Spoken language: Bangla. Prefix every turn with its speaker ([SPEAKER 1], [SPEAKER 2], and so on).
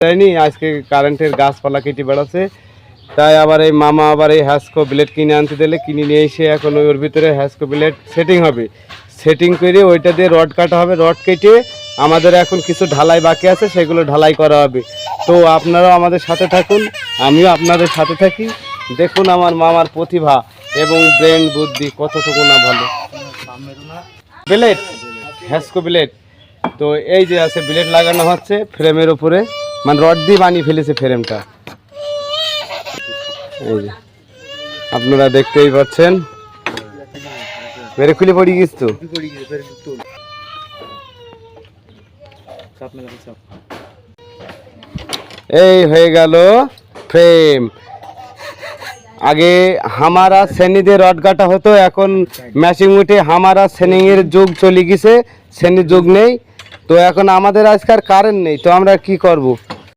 [SPEAKER 1] যায়নি, আজকে কারেন্টের গাছপালা কেটে বেড়াচ্ছে, তাই আবার এই মামা আবার এই হ্যাসকো ব্লেড কিনে আনতে দিলে, কিনে নিয়ে এসে এখন ওর ভিতরে হ্যাসকো ব্লেড সেটিং হবে। সেটিং করে ওইটা দিয়ে রড কাটা হবে, রড কেটে আমাদের এখন কিছু ঢালাই বাকি আছে, সেগুলো ঢালাই করা হবে। তো আপনারাও আমাদের সাথে থাকুন, আমিও আপনাদের সাথে থাকি। দেখুন আমার মামার প্রতিভা এবং ব্রেন বুদ্ধি কতটুকু না ভালো। ব্লেড, হ্যাসকো ব্লেড, তো এই যে আছে ব্লেড লাগানো হচ্ছে ফ্রেমের উপরে, মানে রড দিয়ে বানিয়ে ফেলেছে ফ্রেমটা। এই যে আপনারা দেখতেই পাচ্ছেন, মেরে খুলে পড়ে গেছ তো। এই হয়ে গেল ফ্রেম। আগে হামারা শ্রেণী দিয়ে রড কাটা হতো, এখন ম্যাশিং উঠে হামারা শ্রেণীর যুগ চলে গেছে, শ্রেণীর যুগ নেই। তো এখন আমাদের আজকাল কারেন্ট নেই, তো আমরা কি করব?